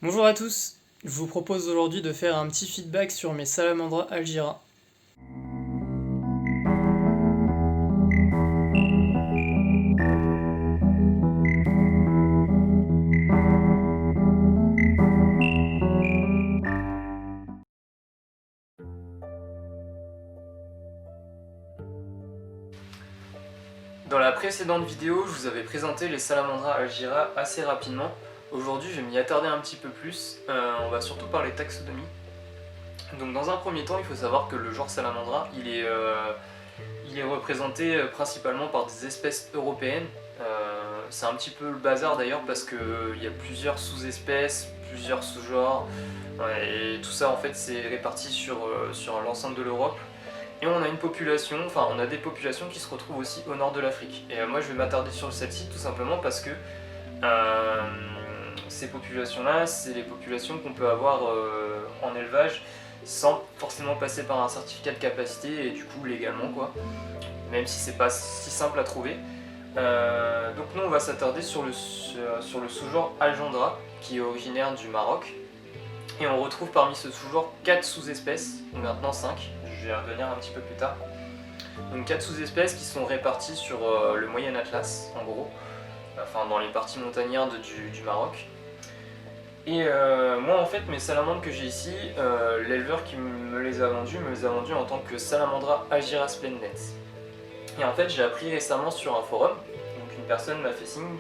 Bonjour à tous, je vous propose aujourd'hui de faire un petit feedback sur mes salamandras Algira. Dans la précédente vidéo, je vous avais présenté les salamandras Algira assez rapidement. Aujourd'hui, je vais m'y attarder un petit peu plus. On va surtout parler taxonomie. Donc dans un premier temps, il faut savoir que le genre salamandra, il est représenté principalement par des espèces européennes. C'est un petit peu le bazar d'ailleurs parce qu'il y a plusieurs sous-espèces, plusieurs sous-genres, et tout ça en fait c'est réparti sur l'ensemble de l'Europe. Et on a on a des populations qui se retrouvent aussi au nord de l'Afrique. Et moi je vais m'attarder sur celle-ci tout simplement parce que ces populations-là, c'est les populations qu'on peut avoir en élevage sans forcément passer par un certificat de capacité et du coup légalement quoi, même si c'est pas si simple à trouver. Donc nous on va s'attarder sur le sous-genre Algendra qui est originaire du Maroc. Et on retrouve parmi ce sous-genre 4 sous-espèces, ou maintenant 5, je vais y revenir un petit peu plus tard. Donc 4 sous-espèces qui sont réparties sur le Moyen Atlas, en gros, enfin dans les parties montagnardes du Maroc. Et moi en fait mes salamandres que j'ai ici, l'éleveur qui me les a vendues en tant que Salamandra Algira splendens. Et en fait j'ai appris récemment sur un forum, donc une personne m'a fait signe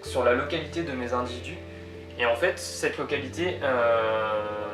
sur la localité de mes individus. Et en fait, cette localité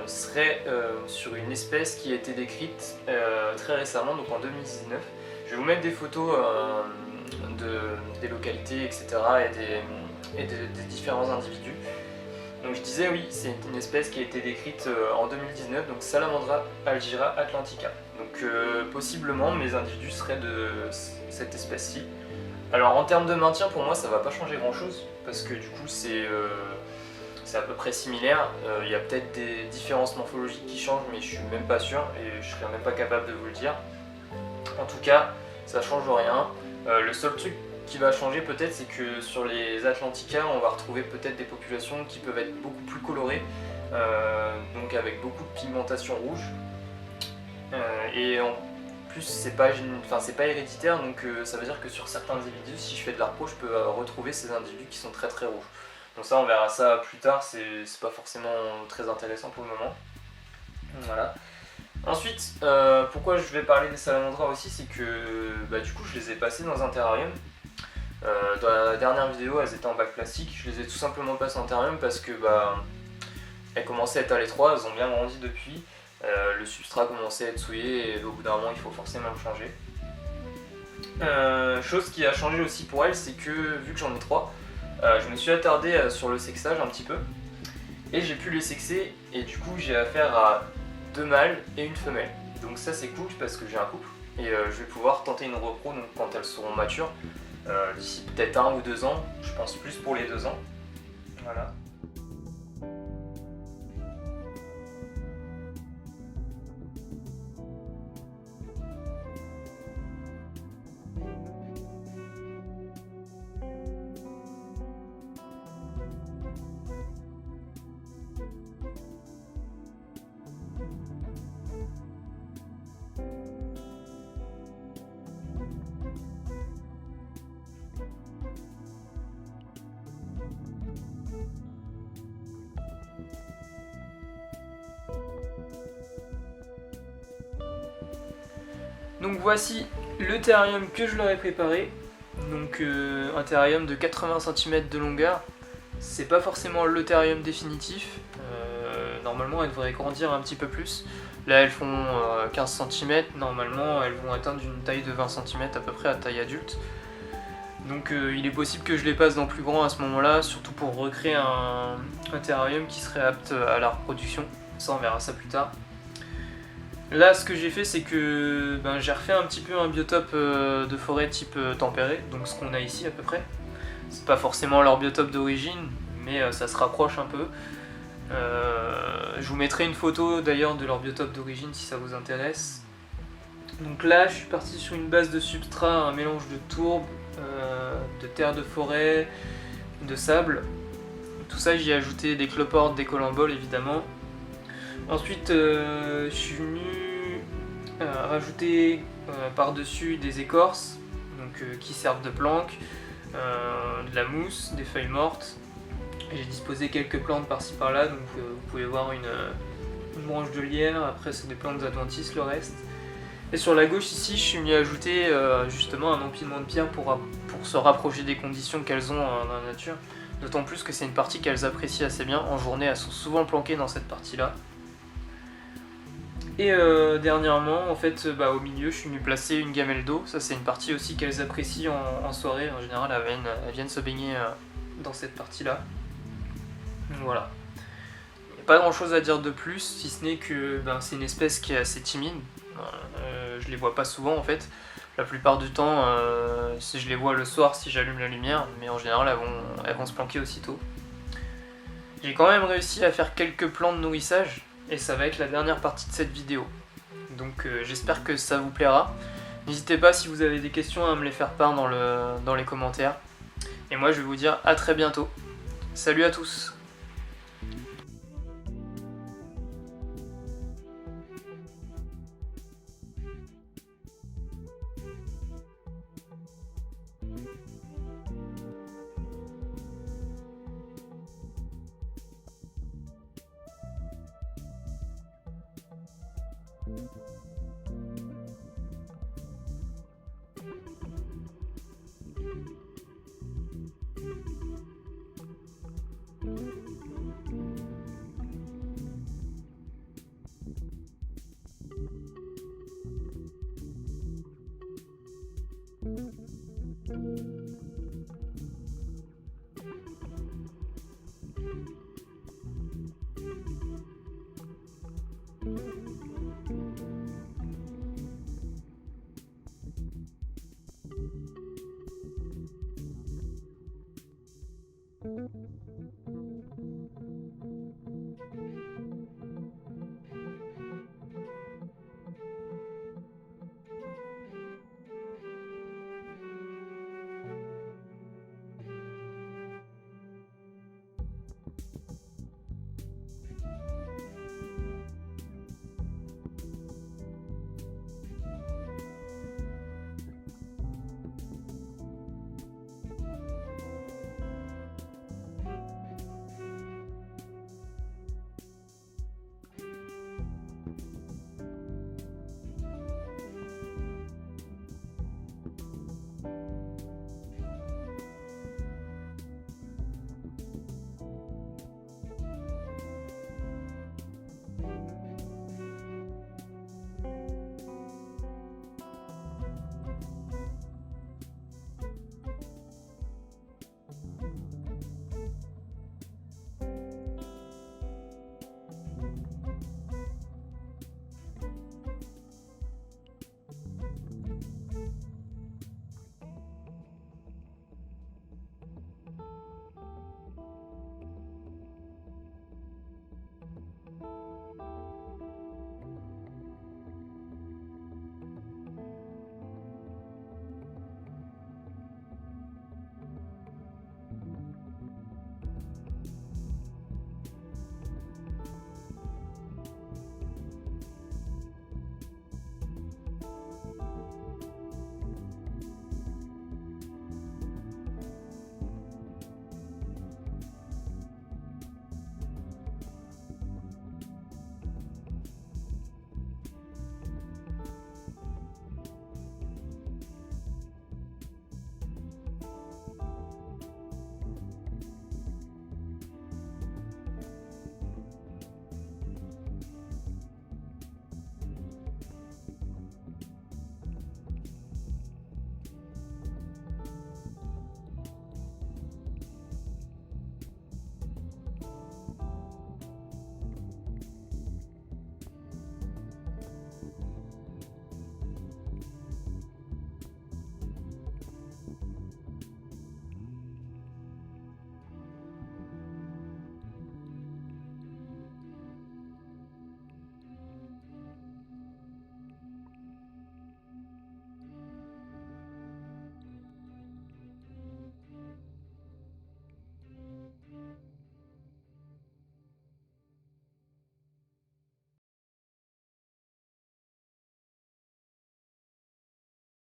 serait sur une espèce qui a été décrite très récemment, donc en 2019. Je vais vous mettre des photos des localités, etc. et des différents individus. Donc je disais oui, c'est une espèce qui a été décrite en 2019, donc Salamandra Algira atlantica. Donc possiblement mes individus seraient de cette espèce-ci. Alors en termes de maintien, pour moi ça va pas changer grand chose, parce que du coup c'est à peu près similaire. Il y a peut-être des différences morphologiques qui changent, mais je suis même pas sûr et je serais même pas capable de vous le dire. En tout cas, ça change rien. Le seul truc qui va changer peut-être, c'est que sur les Atlantica, on va retrouver peut-être des populations qui peuvent être beaucoup plus colorées, donc avec beaucoup de pigmentation rouge. Et en plus, c'est pas héréditaire, donc ça veut dire que sur certains individus, si je fais de la repro, je peux retrouver ces individus qui sont très très rouges. Donc ça on verra ça plus tard, c'est pas forcément très intéressant pour le moment. Voilà. Ensuite, pourquoi je vais parler des salamandras aussi, c'est que du coup je les ai passées dans un terrarium. Dans la dernière vidéo elles étaient en bac plastique, je les ai tout simplement passées en terrarium parce que elles commençaient à être à l'étroit, elles ont bien grandi depuis. Le substrat commençait à être souillé et au bout d'un moment il faut forcément le changer. Chose qui a changé aussi pour elles, c'est que vu que j'en ai 3, je me suis attardé sur le sexage un petit peu et j'ai pu les sexer et du coup j'ai affaire à 2 mâles et une femelle. Donc ça c'est cool parce que j'ai un couple et je vais pouvoir tenter une repro donc, quand elles seront matures d'ici peut-être 1 ou 2 ans, je pense plus pour les 2 ans. Voilà. Donc voici le terrarium que je leur ai préparé. Donc un terrarium de 80 cm de longueur. C'est pas forcément le terrarium définitif. Normalement elles devraient grandir un petit peu plus. Là elles font 15 cm. Normalement elles vont atteindre une taille de 20 cm à peu près à taille adulte. Donc il est possible que je les passe dans plus grand à ce moment-là, surtout pour recréer un terrarium qui serait apte à la reproduction. Ça on verra ça plus tard. Là ce que j'ai fait c'est que j'ai refait un petit peu un biotope de forêt type tempéré, donc ce qu'on a ici à peu près. C'est pas forcément leur biotope d'origine, mais ça se rapproche un peu. Je vous mettrai une photo d'ailleurs de leur biotope d'origine si ça vous intéresse. Donc là je suis parti sur une base de substrat, un mélange de tourbe, de terre de forêt, de sable, tout ça, j'y ai ajouté des cloportes, des colamboles évidemment. Ensuite, je suis venu rajouter par-dessus des écorces donc, qui servent de planque, de la mousse, des feuilles mortes. J'ai disposé quelques plantes par-ci par-là, donc vous pouvez voir une branche de lierre, après c'est des plantes adventices le reste. Et sur la gauche ici, je suis venu ajouter justement un empilement de pierre pour se rapprocher des conditions qu'elles ont dans la nature. D'autant plus que c'est une partie qu'elles apprécient assez bien. En journée, elles sont souvent planquées dans cette partie-là. Et dernièrement, en fait, au milieu, je suis venu placer une gamelle d'eau. Ça, c'est une partie aussi qu'elles apprécient en soirée. En général, elles viennent se baigner dans cette partie-là. Donc voilà. Il n'y a pas grand-chose à dire de plus, si ce n'est que c'est une espèce qui est assez timide. Je les vois pas souvent en fait. La plupart du temps, si je les vois le soir si j'allume la lumière, mais en général elles vont se planquer aussitôt. J'ai quand même réussi à faire quelques plans de nourrissage et ça va être la dernière partie de cette vidéo. Donc j'espère que ça vous plaira. N'hésitez pas si vous avez des questions à me les faire part dans les commentaires. Et moi je vais vous dire à très bientôt. Salut à tous! Thank you.